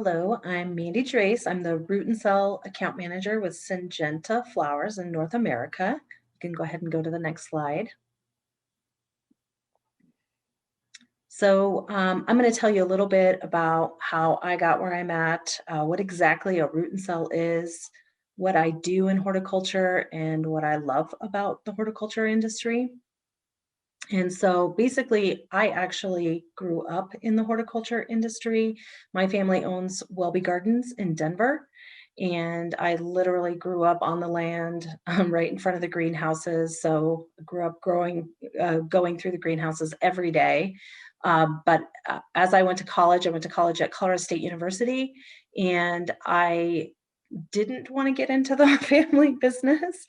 Hello, I'm Mandy Gerace. I'm the Root and Cell Account Manager with Syngenta Flowers in North America. You can go ahead and go to the next slide. I'm going to tell you a little bit about how I got where I'm at, what exactly a root and cell is, what I do in horticulture, and what I love about the horticulture industry. And so basically, I actually grew up in the horticulture industry. My family owns Welby Gardens in Denver, and I literally grew up on the land right in front of the greenhouses. So I grew up going through the greenhouses every day. But as I went to college at Colorado State University, and I didn't want to get into the family business.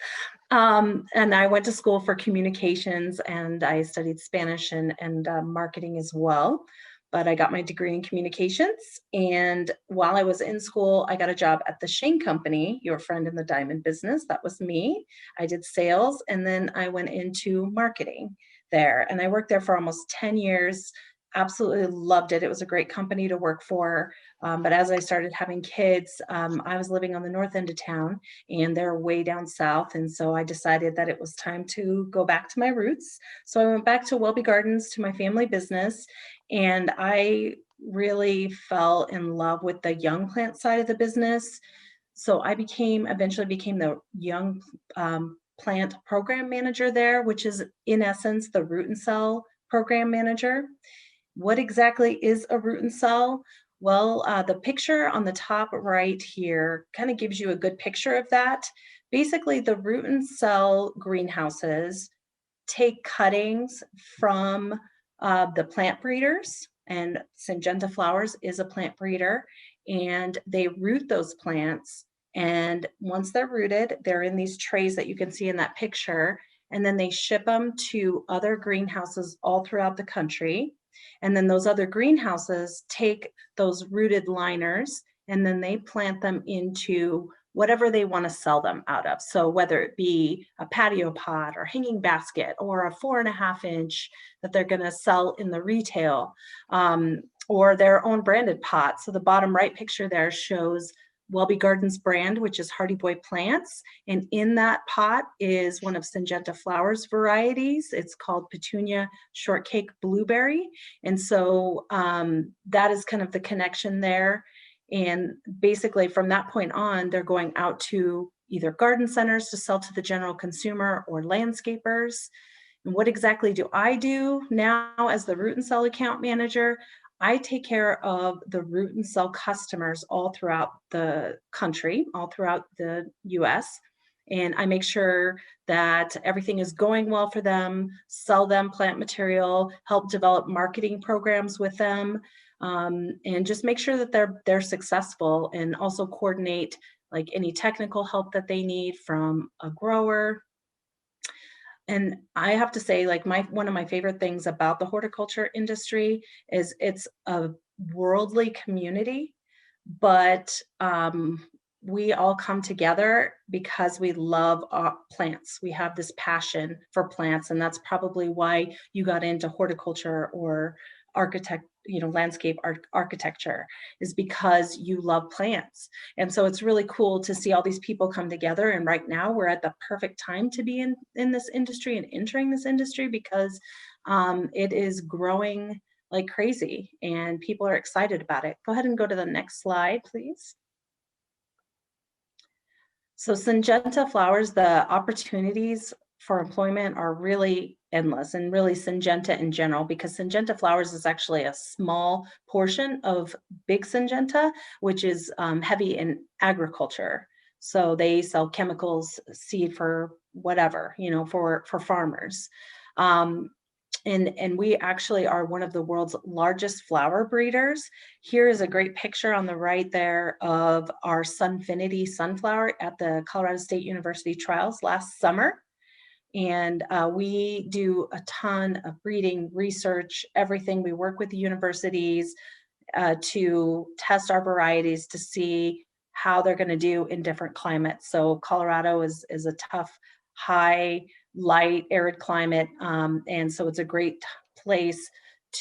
And I went to school for communications and I studied Spanish and marketing as well. But I got my degree in communications. And while I was in school, I got a job at the Shane Company, your friend in the diamond business. That was me. I did sales and then I went into marketing there. And I worked there for almost 10 years. Absolutely loved it. It was a great company to work for. But as I started having kids, I was living on the north end of town and they're way down south. And so I decided that it was time to go back to my roots. So I went back to Welby Gardens to my family business, and I really fell in love with the young plant side of the business. So I eventually became the young plant program manager there, which is in essence the root and cell program manager. What exactly is a root and cell? Well, the picture on the top right here kind of gives you a good picture of that. Basically, the root and cell greenhouses take cuttings from the plant breeders, and Syngenta Flowers is a plant breeder, and they root those plants. And once they're rooted, they're in these trays that you can see in that picture, and then they ship them to other greenhouses all throughout the country. And then those other greenhouses take those rooted liners and then they plant them into whatever they want to sell them out of. So whether it be a patio pot or hanging basket or a 4.5 inch that they're going to sell in the retail, or their own branded pot. So the bottom right picture there shows Welby Gardens brand, which is Hardy Boy Plants. And in that pot is one of Syngenta Flowers varieties. It's called Petunia Shortcake Blueberry. And so that is kind of the connection there. And basically from that point on, they're going out to either garden centers to sell to the general consumer or landscapers. And what exactly do I do now as the root and cell account manager? I take care of the root and cell customers all throughout the country, all throughout the US. And I make sure that everything is going well for them, sell them plant material, help develop marketing programs with them, and just make sure that they're successful, and also coordinate like any technical help that they need from a grower. And I have to say, like, my one of my favorite things about the horticulture industry is it's a worldly community, but we all come together because we love plants. We have this passion for plants, and that's probably why you got into horticulture or landscape architecture, is because you love plants. And so it's really cool to see all these people come together. And right now we're at the perfect time to be in this industry and entering this industry because it is growing like crazy and people are excited about it. Go ahead and go to the next slide, please. So Syngenta Flowers, the opportunities for employment are really endless, and really Syngenta in general, because Syngenta Flowers is actually a small portion of big Syngenta, which is heavy in agriculture. So they sell chemicals, seed for whatever, for farmers. Um, and we actually are one of the world's largest flower breeders. Here is a great picture on the right there of our Sunfinity sunflower at the Colorado State University trials last summer. And we do a ton of breeding research, everything. We work with the universities to test our varieties to see how they're going to do in different climates. So Colorado is a tough, high, light, arid climate, and so it's a great place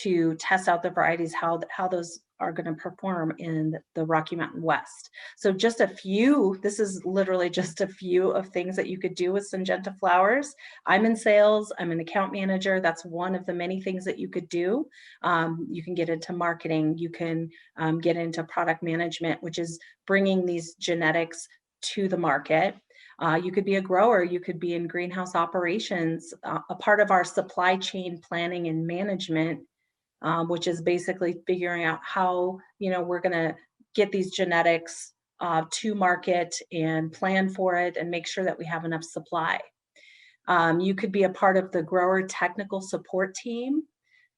to test out the varieties, how those are going to perform in the Rocky Mountain West. So just a few, this is literally just a few of things that you could do with Syngenta flowers. I'm in sales, I'm an account manager. That's one of the many things that you could do. You can get into marketing, you can get into product management, which is bringing these genetics to the market. You could be a grower, you could be in greenhouse operations. A part of our supply chain planning and management, which is basically figuring out how we're going to get these genetics to market and plan for it and make sure that we have enough supply. You could be a part of the grower technical support team.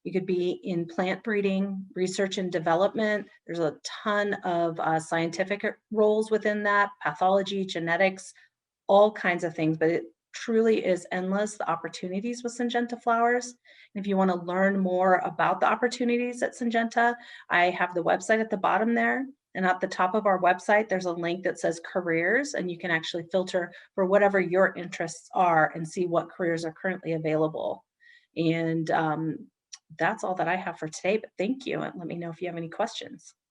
You could be in plant breeding, research and development. There's a ton of scientific roles within that, pathology, genetics, all kinds of things, but it truly is endless, the opportunities with Syngenta flowers. And if you want to learn more about the opportunities at Syngenta, I have the website at the bottom there. And at the top of our website, there's a link that says careers, and you can actually filter for whatever your interests are and see what careers are currently available. And that's all that I have for today, but thank you. And let me know if you have any questions.